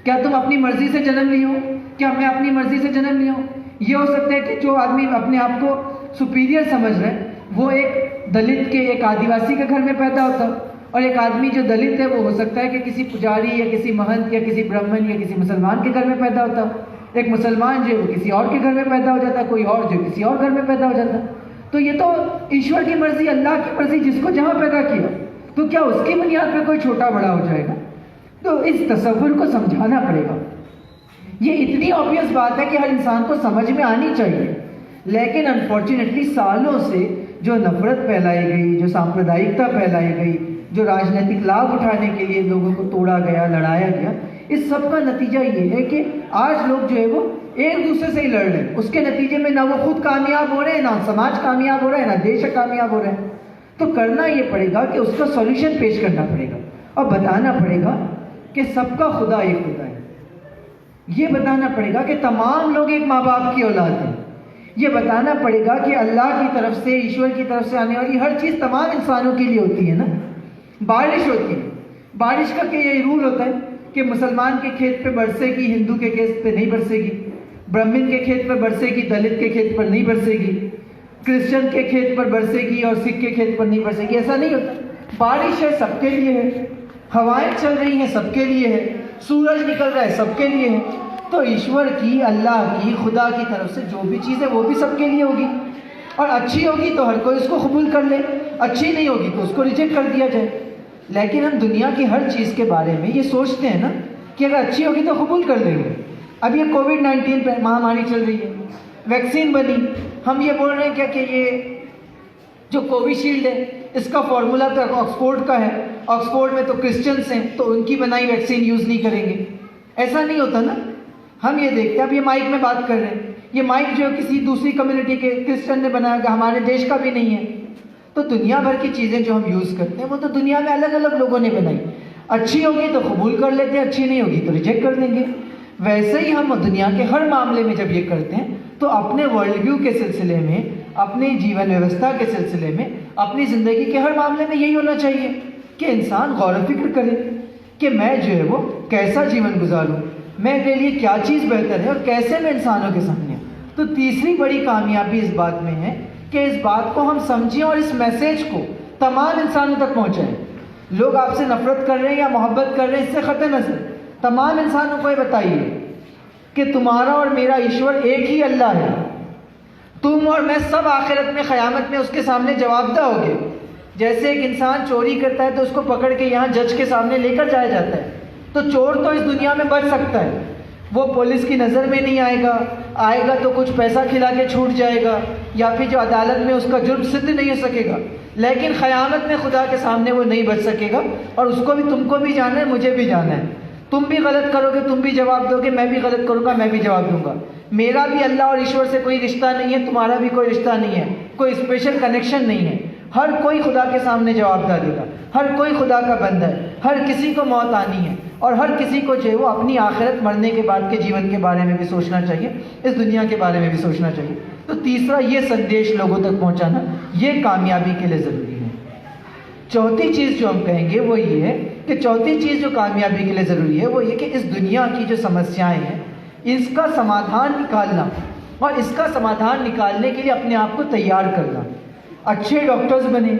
क्या तुम अपनी मर्जी से जन्म लिए हो? क्या मैं अपनी मर्जी से जन्म लिया हूँ? ये हो सकता है कि जो आदमी अपने आप को सुपीरियर समझ रहा है, वो एक दलित के, एक आदिवासी के घर में पैदा होता, और एक आदमी जो दलित है वो हो सकता है कि किसी पुजारी या किसी महंत या किसी ब्राह्मण या किसी मुसलमान के घर में पैदा होता। एक मुसलमान जो है वो किसी और के घर में पैदा हो जाता, कोई और जो किसी और घर में पैदा हो जाता। तो ये तो ईश्वर की मर्जी, अल्लाह की मर्जी, जिसको जहाँ पैदा किया, तो क्या उसकी बुनियाद पर कोई छोटा बड़ा हो जाएगा? तो इस तसव्वुर को समझाना पड़ेगा। ये इतनी ऑब्वियस बात है कि हर इंसान को समझ में आनी चाहिए, लेकिन अनफॉर्चुनेटली सालों से जो नफरत फैलाई गई, जो सांप्रदायिकता फैलाई गई, जो राजनीतिक लाभ उठाने के लिए लोगों को तोड़ा गया, लड़ाया गया, इस सब का नतीजा ये है कि आज लोग जो है वो एक दूसरे से ही लड़ रहे हैं। उसके नतीजे में ना वो खुद कामयाब हो रहे हैं, ना समाज कामयाब हो रहा है, ना देश कामयाब हो रहा है। तो करना ये पड़ेगा कि उसका सॉल्यूशन पेश करना पड़ेगा और बताना पड़ेगा कि सबका खुदा एक खुदा है। ये बताना पड़ेगा कि तमाम लोग एक माँ बाप की औलाद हैं। ये बताना पड़ेगा कि अल्लाह की तरफ से, ईश्वर की तरफ से आने वाली हर चीज़ तमाम इंसानों के लिए होती है ना। बारिश होती है, बारिश का क्या यही रूल होता है कि मुसलमान के खेत पे बरसेगी, हिंदू के खेत पे नहीं बरसेगी, ब्राह्मण के खेत पर बरसेगी, दलित के खेत पर नहीं बरसेगी, क्रिश्चियन के खेत पर बरसेगी और सिख के खेत पर नहीं बरसेगी? ऐसा नहीं होता। बारिश है, सबके लिए है, हवाएं चल रही हैं, सबके लिए है, सूरज निकल रहा है, सबके लिए है। तो ईश्वर की, अल्लाह की, खुदा की तरफ से जो भी चीज़ है वो भी सबके लिए होगी, और अच्छी होगी तो हर कोई उसको कबूल कर ले, अच्छी नहीं होगी तो उसको रिजेक्ट कर दिया जाए। लेकिन हम दुनिया की हर चीज़ के बारे में ये सोचते हैं ना कि अगर अच्छी होगी तो कबूल कर लेंगे। अब ये कोविड-19 महामारी चल रही है, वैक्सीन बनी, हम ये बोल रहे हैं क्या कि ये जो कोविशील्ड है इसका फॉर्मूला तो ऑक्सफोर्ड का है, ऑक्सफोर्ड में तो क्रिश्चियंस हैं तो उनकी बनाई वैक्सीन यूज़ नहीं करेंगे। ऐसा नहीं होता ना। हम ये देखते हैं, अब ये माइक में बात कर रहे हैं, ये माइक जो किसी दूसरी कम्युनिटी के क्रिश्चियन ने बनाया, हमारे देश का भी नहीं है। तो दुनिया भर की चीज़ें जो हम यूज़ करते हैं वो तो दुनिया में अलग अलग लोगों ने बनाई। अच्छी होगी तो कबूल कर लेते हैं, अच्छी नहीं होगी तो रिजेक्ट कर देंगे। वैसे ही हम दुनिया के हर मामले में जब ये करते हैं तो अपने वर्ल्ड व्यू के सिलसिले में, अपने जीवन व्यवस्था के सिलसिले में, अपनी ज़िंदगी के हर मामले में यही होना चाहिए कि इंसान गौर फिक्र करे कि मैं जो है वो कैसा जीवन गुजारूं, मेरे लिए क्या चीज़ बेहतर है और कैसे मैं इंसानों के सामने। तो तीसरी बड़ी कामयाबी इस बात में है कि इस बात को हम समझें और इस मैसेज को तमाम इंसानों तक पहुँचाएँ। लोग आपसे नफरत कर रहे हैं या मोहब्बत कर रहे हैं, इससे ख़त्म नज़र तमाम इंसानों को ये बताइए कि तुम्हारा और मेरा ईश्वर एक ही अल्लाह है। तुम और मैं सब आखिरत में, क़यामत में उसके सामने जवाबदेह होगे। जैसे एक इंसान चोरी करता है तो उसको पकड़ के यहाँ जज के सामने लेकर जाया जाता है, तो चोर तो इस दुनिया में बच सकता है, वो पुलिस की नज़र में नहीं आएगा तो कुछ पैसा खिला के छूट जाएगा, या फिर जो अदालत में उसका जुर्म सिद्ध नहीं हो सकेगा। लेकिन क़यामत में खुदा के सामने वो नहीं बच सकेगा, और उसको भी, तुमको भी जाना है, मुझे भी जाना है। तुम भी गलत करोगे, तुम भी जवाब दोगे, मैं भी गलत करूँगा, मैं भी जवाब दूंगा। मेरा भी अल्लाह और ईश्वर से कोई रिश्ता नहीं है, तुम्हारा भी कोई रिश्ता नहीं है, कोई स्पेशल कनेक्शन नहीं है। हर कोई खुदा के सामने जवाबदाह देगा, हर कोई खुदा का बंदा है, हर किसी को मौत आनी है, और हर किसी को जो है वो अपनी आखिरत, मरने के बाद के जीवन के बारे में भी सोचना चाहिए, इस दुनिया के बारे में भी सोचना चाहिए। तो तीसरा, ये संदेश लोगों तक पहुँचाना, ये कामयाबी के लिए ज़रूरी है। चौथी चीज़ जो हम कहेंगे वो ये है कि चौथी चीज़ जो कामयाबी के लिए ज़रूरी है वो ये कि इस दुनिया की जो समस्याएं हैं इसका समाधान निकालना, और इसका समाधान निकालने के लिए अपने आप को तैयार करना। अच्छे डॉक्टर्स बने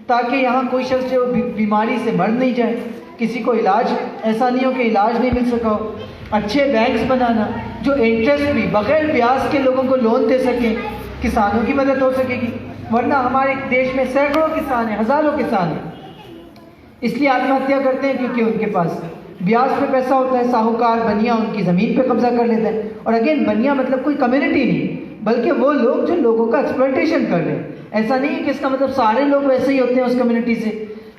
ताकि यहाँ कोई शख्स जो बीमारी से मर नहीं जाए, किसी को इलाज ऐसा नहीं हो कि इलाज नहीं मिल सका हो। अच्छे बैंक्स बनाना जो इंटरेस्ट भी बग़ैर ब्याज के लोगों को लोन दे सकें, किसानों की मदद हो सकेगी। वरना हमारे देश में सैकड़ों किसान हैं, हज़ारों किसान हैं, इसलिए आत्महत्या करते हैं क्योंकि उनके पास ब्याज पे पैसा होता है। साहूकार बनिया उनकी ज़मीन पे कब्जा कर लेता है। और अगेन, बनिया मतलब कोई कम्युनिटी नहीं, बल्कि वो लोग जो लोगों का एक्सप्लॉयटेशन कर रहे हैं। ऐसा नहीं है कि इसका मतलब सारे लोग वैसे ही होते हैं उस कम्युनिटी से,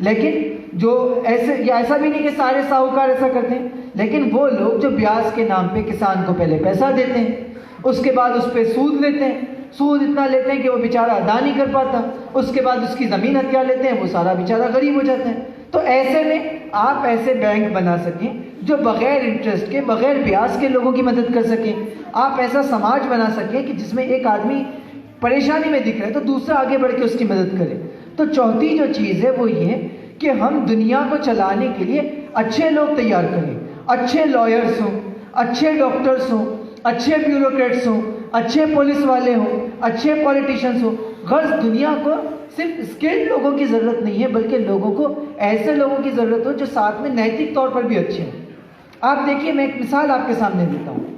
लेकिन जो ऐसे, या ऐसा भी नहीं कि सारे साहूकार ऐसा करते हैं, लेकिन वो लोग जो ब्याज के नाम पे किसान को पहले पैसा देते हैं, उसके बाद उस पर सूद लेते हैं, सूद इतना लेते हैं कि वो बेचारा अदा नहीं कर पाता, उसके बाद उसकी ज़मीन हथिया लेते हैं, वो सारा बेचारा गरीब हो जाता है। तो ऐसे में आप ऐसे बैंक बना सकें जो बग़ैर इंटरेस्ट के, बग़ैर ब्याज के लोगों की मदद कर सकें। आप ऐसा समाज बना सकें कि जिसमें एक आदमी परेशानी में दिख रहा है तो दूसरा आगे बढ़ के उसकी मदद करे। तो चौथी जो चीज़ है वो ये कि हम दुनिया को चलाने के लिए अच्छे लोग तैयार करें, अच्छे लॉयर्स हों, अच्छे डॉक्टर्स हों, अच्छे ब्यूरोक्रेट्स हों, अच्छे पुलिस वाले हों, अच्छे पॉलिटिशियंस हों। गर्ज दुनिया को सिर्फ स्किल्ड लोगों की ज़रूरत नहीं है, बल्कि लोगों को ऐसे लोगों की ज़रूरत हो जो साथ में नैतिक तौर पर भी अच्छे हों। आप देखिए, मैं एक मिसाल आपके सामने देता हूँ।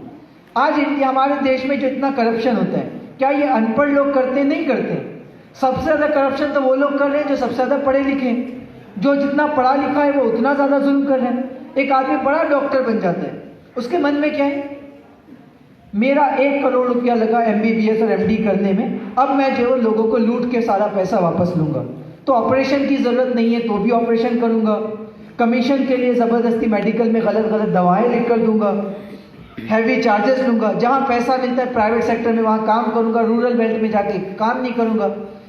आज इंडिया, हमारे देश में जो इतना करप्शन होता है, क्या ये अनपढ़ लोग करते नहीं करते? सबसे ज़्यादा करप्शन तो वो लोग कर रहे हैं जो सबसे ज़्यादा पढ़े लिखे हैं। जो जितना पढ़ा लिखा है वो उतना ज़्यादा जुल्म कर रहे हैं। एक आदमी बड़ा डॉक्टर बन जाता है, उसके मन में क्या है, मेरा 1 करोड़ रुपया लगा MBBS और MD करने में, अब मैं जो है लोगों को लूट के सारा पैसा वापस लूँगा, तो ऑपरेशन की ज़रूरत नहीं है तो भी ऑपरेशन करूँगा, कमीशन के लिए ज़बरदस्ती मेडिकल में गलत गलत दवाएँ लिख कर दूँगा, हैवी चार्जेस लूँगा, जहाँ पैसा मिलता है प्राइवेट सेक्टर में वहाँ काम करूँगा, रूरल बेल्ट में जाके काम नहीं करूँगा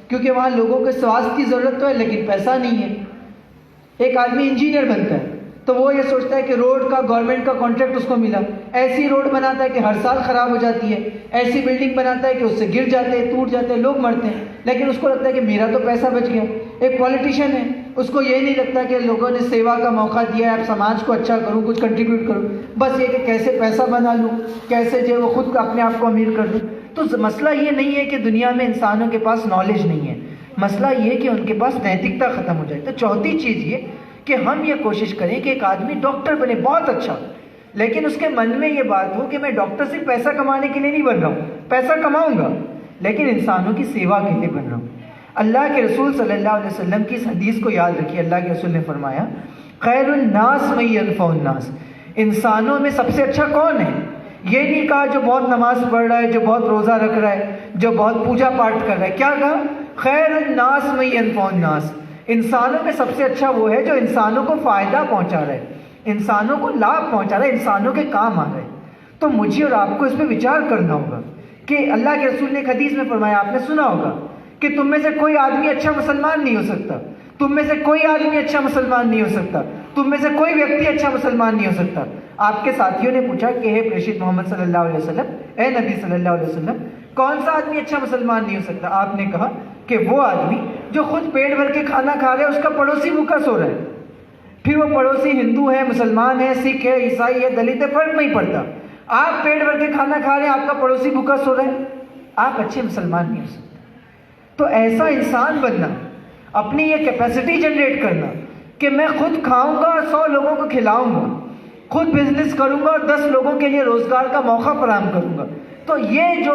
क्योंकि वहाँ लोगों के स्वास्थ्य की ज़रूरत तो है लेकिन पैसा नहीं है। एक आदमी इंजीनियर बनता है तो वो ये सोचता है कि रोड का गवर्नमेंट का कॉन्ट्रैक्ट उसको मिला, ऐसी रोड बनाता है कि हर साल ख़राब हो जाती है, ऐसी बिल्डिंग बनाता है कि उससे गिर जाते हैं, टूट जाते हैं, लोग मरते हैं, लेकिन उसको लगता है कि मेरा तो पैसा बच गया। एक पॉलिटिशियन है, उसको ये नहीं लगता कि लोगों ने सेवा का मौका दिया है, अब समाज को अच्छा करूँ, कुछ कंट्रीब्यूट करूँ, बस ये कि कैसे पैसा बना लूँ, कैसे जो वो खुद अपने आप को अमीर कर दूँ। तो मसला ये नहीं है कि दुनिया में इंसानों के पास नॉलेज नहीं है, मसला ये कि उनके पास नैतिकता ख़त्म हो जाए। तो चौथी चीज़ ये कि हम ये कोशिश करें कि एक आदमी डॉक्टर बने, बहुत अच्छा, लेकिन उसके मन में ये बात हो कि मैं डॉक्टर सिर्फ पैसा कमाने के लिए नहीं बन रहा हूँ, पैसा कमाऊँगा लेकिन इंसानों की सेवा के लिए बन रहा हूँ। अल्लाह के रसूल सल्लल्लाहु अलैहि वसल्लम की इस हदीस को याद रखिए। अल्लाह के रसूल ने फरमाया, खैरुन नास मन यनफउन नास, इंसानों में सबसे अच्छा कौन है? ये नहीं कहा जो बहुत नमाज पढ़ रहा है, जो बहुत रोज़ा रख रहा है, जो बहुत पूजा पाठ कर रहा है। क्या कहा? खैरुन नास मन यनफउन नास, इंसानों में सबसे अच्छा वो है जो इंसानों को फ़ायदा पहुंचा रहा है, इंसानों को लाभ पहुंचा रहा है, इंसानों के काम आ रहा है। तो मुझे और आपको इस पर विचार करना होगा कि अल्लाह के रसूल ने एक हदीस में फरमाया, आपने सुना होगा कि तुम में से कोई आदमी अच्छा मुसलमान नहीं हो सकता, तुम में से कोई आदमी अच्छा मुसलमान नहीं हो सकता, तुम में से कोई व्यक्ति अच्छा मुसलमान नहीं हो सकता। आपके साथियों ने पूछा कि हे प्रेषित मोहम्मद सल्लल्लाहु अलैहि वसल्लम, ए नबी सल्लल्लाहु अलैहि वसल्लम, कौन सा आदमी अच्छा मुसलमान नहीं हो सकता? आपने कहा कि वो आदमी जो खुद पेट भर के खाना खा रहा है, उसका पड़ोसी भूखा सो रहा है, फिर वो पड़ोसी हिंदू है, मुसलमान है, सिख है, ईसाई है, दलित है, फर्क नहीं पड़ता। आप पेट भर के खाना खा रहे हैं, आपका पड़ोसी भूखा सो रहा है, आप अच्छे मुसलमान नहीं हो सकते। तो ऐसा इंसान बनना, अपनी ये कैपेसिटी जनरेट करना कि मैं खुद खाऊंगा और 100 लोगों को खिलाऊंगा, खुद बिजनेस करूंगा और 10 लोगों के लिए रोजगार का मौका फराहम करूंगा, तो ये जो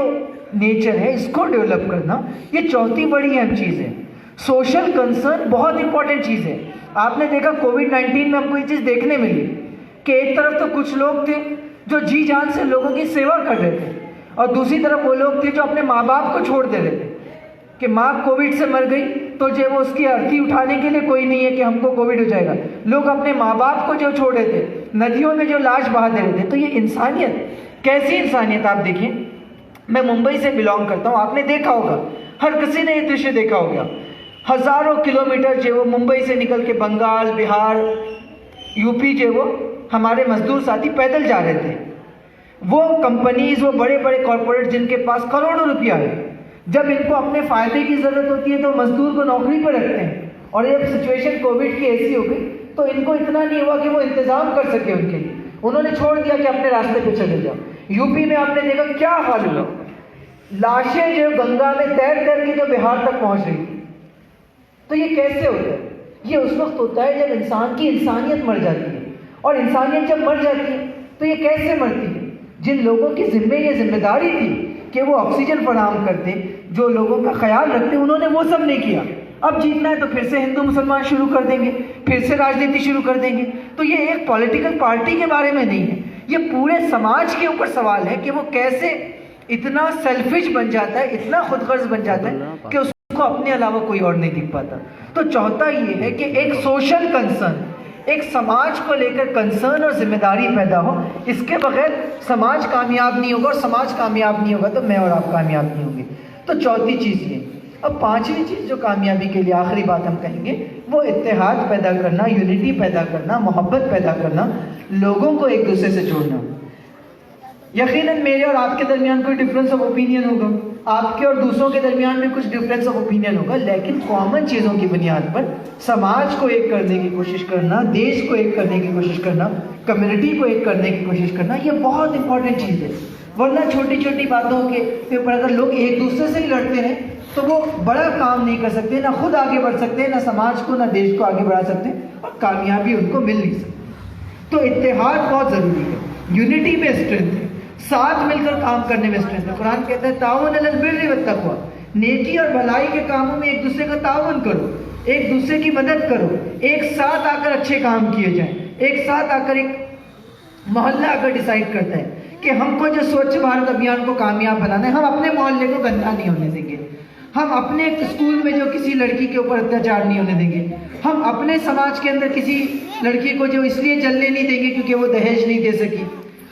नेचर है इसको डेवलप करना, ये चौथी बड़ी अहम चीज़ है। सोशल कंसर्न बहुत इंपॉर्टेंट चीज़ है। आपने देखा कोविड-19 में हमको ये चीज़ देखने मिली कि एक तरफ तो कुछ लोग थे जो जी जान से लोगों की सेवा कर रहे थे, और दूसरी तरफ वो लोग थे जो अपने माँ बाप को छोड़ दे रहे थे कि माँ कोविड से मर गई तो जो वो उसकी अर्थी उठाने के लिए कोई नहीं है कि हमको कोविड हो जाएगा। लोग अपने माँ बाप को जो छोड़ रहे थे, नदियों में जो लाश बहा दे रहे थे। तो ये इंसानियत, कैसी इंसानियत? आप देखिए, मैं मुंबई से बिलोंग करता हूँ, आपने देखा होगा, हर किसी ने ये दृश्य देखा होगा, हज़ारों किलोमीटर जो वो मुंबई से निकल के बंगाल, बिहार, यूपी जो वो हमारे मजदूर साथी पैदल जा रहे थे। वो कंपनीज, वो बड़े बड़े कॉरपोरेट जिनके पास करोड़ों रुपया है, जब इनको अपने फ़ायदे की ज़रूरत होती है तो मजदूर को नौकरी पर रखते हैं, और जब सिचुएशन कोविड की ऐसी हो गई तो इनको इतना नहीं हुआ कि वो इंतज़ाम कर सके उनके लिए, उन्होंने छोड़ दिया कि अपने रास्ते पे चले जाओ। यूपी में आपने देखा क्या हाल हुआ, लाशें जो गंगा में तैर तैर के जो बिहार तक पहुँच रही थी। तो ये कैसे होता है? ये उस वक्त होता है जब इंसान की इंसानियत मर जाती है, और इंसानियत जब मर जाती है तो ये कैसे मरती है? जिन लोगों की ये जिम्मेदारी थी कि वो ऑक्सीजन फराहम करते, जो लोगों का ख्याल रखते, उन्होंने वो सब नहीं किया। अब जीतना है तो फिर से हिंदू मुसलमान शुरू कर देंगे, फिर से राजनीति शुरू कर देंगे। तो ये एक पॉलिटिकल पार्टी के बारे में नहीं है, ये पूरे समाज के ऊपर सवाल है कि वो कैसे इतना सेल्फिश बन जाता है, इतना खुदगर्ज बन जाता है कि उसको अपने अलावा कोई और नहीं दिख पाता। तो चौथा ये है कि एक सोशल कंसर्न, एक समाज को लेकर कंसर्न और जिम्मेदारी पैदा हो, इसके बगैर समाज कामयाब नहीं होगा, और समाज कामयाब नहीं होगा तो मैं और आप कामयाब नहीं होंगे। तो चौथी चीज़ ये। अब पांचवी चीज़ जो कामयाबी के लिए आखिरी बात हम कहेंगे, वो इत्तेहाद पैदा करना, यूनिटी पैदा करना, मोहब्बत पैदा करना, लोगों को एक दूसरे से जोड़ना। यकीनन मेरे और आपके दरमियान कोई डिफरेंस ऑफ ओपिनियन होगा, आपके और दूसरों के दरमियान में कुछ डिफरेंस ऑफ ओपिनियन होगा, लेकिन कॉमन चीज़ों की बुनियाद पर समाज को एक करने की कोशिश करना, देश को एक करने की कोशिश करना, कम्युनिटी को एक करने की कोशिश करना, ये बहुत इंपॉर्टेंट चीज़ है। वरना छोटी छोटी बातों के ऊपर अगर लोग एक दूसरे से ही लड़ते रहें तो वो बड़ा काम नहीं कर सकते, ना खुद आगे बढ़ सकते, ना समाज को, ना देश को आगे बढ़ा सकते, और कामयाबी उनको मिल नहीं सकती। तो इत्तेहाद बहुत ज़रूरी है, यूनिटी में स्ट्रेंथ है, साथ मिलकर काम करने में स्ट्रेंथ है। कुरान कहता है ताउन अलल बिर्रि वत्तक़वा, नेकी और भलाई के कामों में एक दूसरे का ताउन करो, एक दूसरे की मदद करो, एक साथ आकर अच्छे काम किए जाएं। एक साथ आकर एक मोहल्ला अगर डिसाइड करता है कि हमको जो स्वच्छ भारत अभियान को कामयाब बनाना है, हम अपने मोहल्ले को गंदा नहीं होने देंगे, हम अपने स्कूल में जो किसी लड़की के ऊपर अत्याचार नहीं होने देंगे, हम अपने समाज के अंदर किसी लड़की को जो इसलिए जलने नहीं देंगे क्योंकि वो दहेज नहीं दे सकी,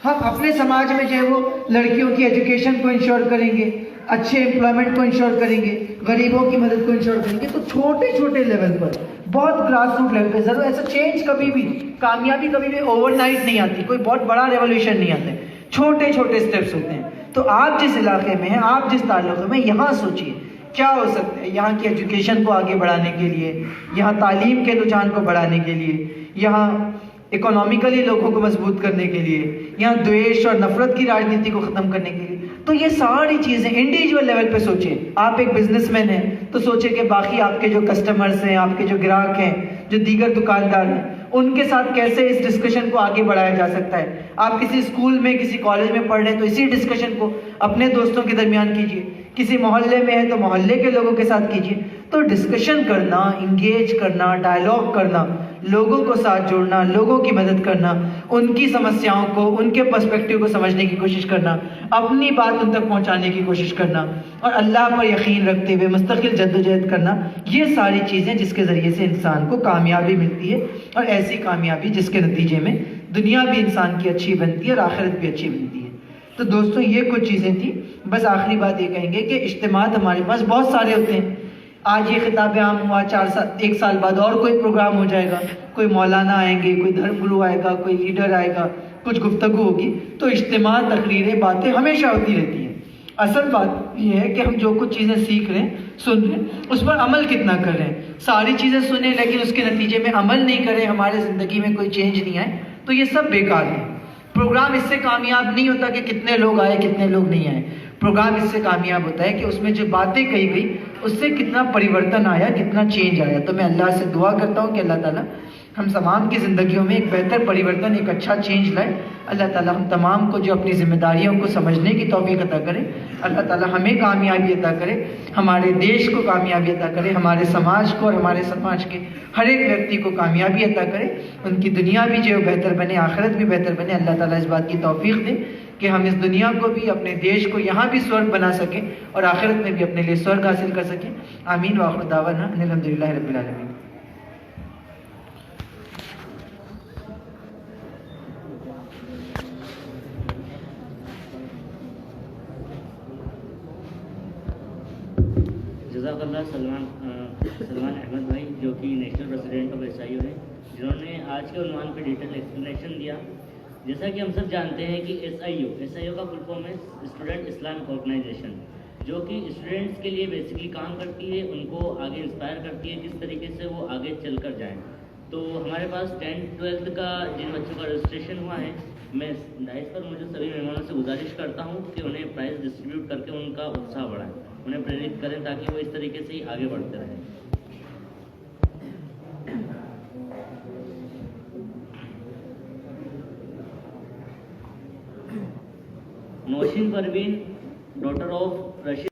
हम अपने समाज में जो है वो लड़कियों की एजुकेशन को इंश्योर करेंगे, अच्छे एम्प्लॉयमेंट को इंश्योर करेंगे, गरीबों की मदद को इंश्योर करेंगे। तो छोटे छोटे लेवल पर, बहुत ग्रास रूट लेवल पर जरूर ऐसा चेंज, कभी भी कामयाबी कभी भी ओवरनाइट नहीं आती, कोई बहुत बड़ा रेवोल्यूशन नहीं आता, छोटे छोटे स्टेप्स होते हैं। तो आप जिस इलाके में हैं, आप जिस ताल्लुक़ में, यहाँ सोचिए क्या हो सकता है यहाँ की एजुकेशन को आगे बढ़ाने के लिए, यहाँ तालीम के रुझान को बढ़ाने के लिए, यहाँ इकोनॉमिकली लोगों को मजबूत करने के लिए, यहाँ द्वेष और नफरत की राजनीति को ख़त्म करने के लिए। तो ये सारी चीज़ें इंडिविजुअल लेवल पे सोचिए। आप एक बिजनेसमैन हैं तो सोचिए कि बाकी आपके जो कस्टमर्स हैं, आपके जो ग्राहक हैं, जो दीगर दुकानदार हैं, उनके साथ कैसे इस डिस्कशन को आगे बढ़ाया जा सकता है। आप किसी स्कूल में, किसी कॉलेज में पढ़ रहे हैं तो इसी डिस्कशन को अपने दोस्तों के दरमियान कीजिए, किसी मोहल्ले में है तो मोहल्ले के लोगों के साथ कीजिए। तो डिस्कशन करना, इंगेज करना, डायलॉग करना, लोगों को साथ जोड़ना, लोगों की मदद करना, उनकी समस्याओं को, उनके पर्सपेक्टिव को समझने की कोशिश करना, अपनी बात उन तक पहुंचाने की कोशिश करना, और अल्लाह पर यकीन रखते हुए मुस्तकिल जद्दोजहद करना, ये सारी चीज़ें जिसके ज़रिए से इंसान को कामयाबी मिलती है, और ऐसी कामयाबी जिसके नतीजे में दुनिया भी इंसान की अच्छी बनती है और आखिरत भी अच्छी बनती है। तो दोस्तों ये कुछ चीज़ें थी। बस आखिरी बात ये कहेंगे कि इज्तिमात हमारे पास बहुत सारे होते हैं। आज ये खिताब आम हुआ, 1 साल बाद और कोई प्रोग्राम हो जाएगा, कोई मौलाना आएंगे, कोई धर्मगुरु आएगा, कोई लीडर आएगा, कुछ गुफ्तगू होगी। तो इज्तिमा, तकरीरें, बातें हमेशा होती रहती हैं। असल बात ये है कि हम जो कुछ चीज़ें सीख रहे हैं, सुन रहे हैं, उस पर अमल कितना कर रहे हैं। सारी चीज़ें सुने लेकिन उसके नतीजे में अमल नहीं करें, हमारे ज़िंदगी में कोई चेंज नहीं आए, तो ये सब बेकार है। प्रोग्राम इससे कामयाब नहीं होता कि कितने लोग आए कितने लोग नहीं आए। प्रोग्राम इससे कामयाब होता है कि उसमें जो बातें कही गई उससे कितना परिवर्तन आया, कितना चेंज आया। तो मैं अल्लाह से दुआ करता हूँ कि अल्लाह ताला हम तमाम की ज़िंदगियों में एक बेहतर परिवर्तन, एक अच्छा चेंज लाए। अल्लाह ताला हम तमाम को जो अपनी ज़िम्मेदारियों को समझने की तौफीक अता करे। अल्लाह ताला हमें कामयाबी अता करे, हमारे देश को कामयाबी अता करे, हमारे समाज को और हमारे समाज के हर एक व्यक्ति को कामयाबी अता करे। उनकी दुनिया भी जो बेहतर बने, आखिरत भी बेहतर बने। अल्लाह ताला इस बात की तौफीक दे कि हम इस दुनिया को भी, अपने देश को यहाँ भी स्वर्ग बना सकें और आखिरत में भी अपने लिए स्वर्ग हासिल कर सकें। आमीन व आखिर दावाना अनिल हम्दुलिल्लाहि रब्बिल आलमीन। जज़ाकल्लाह सलमान अहमद भाई, जो कि नेशनल प्रेसिडेंट ऑफ SIO हैं, जिन्होंने आज के उन्वान पर डिटेल एक्सप्लेनेशन दिया। जैसा कि हम सब जानते हैं कि SIO का फुल फॉर्म है स्टूडेंट इस्लामिक ऑर्गेनाइजेशन, जो कि स्टूडेंट्स के लिए बेसिकली काम करती है, उनको आगे इंस्पायर करती है किस तरीके से वो आगे चल कर जाएँ। तो हमारे पास 10th-12th का जिन बच्चों का रजिस्ट्रेशन हुआ है, मैं डाइस पर मुझे सभी मेहमानों से गुजारिश करता हूँ कि उन्हें प्राइज़ डिस्ट्रीब्यूट करके उनका उत्साह बढ़ाएं, उन्हें प्रेरित करें ताकि वो इस तरीके से ही आगे बढ़ते रहें। Nausheen Parveen, daughter of Rashid.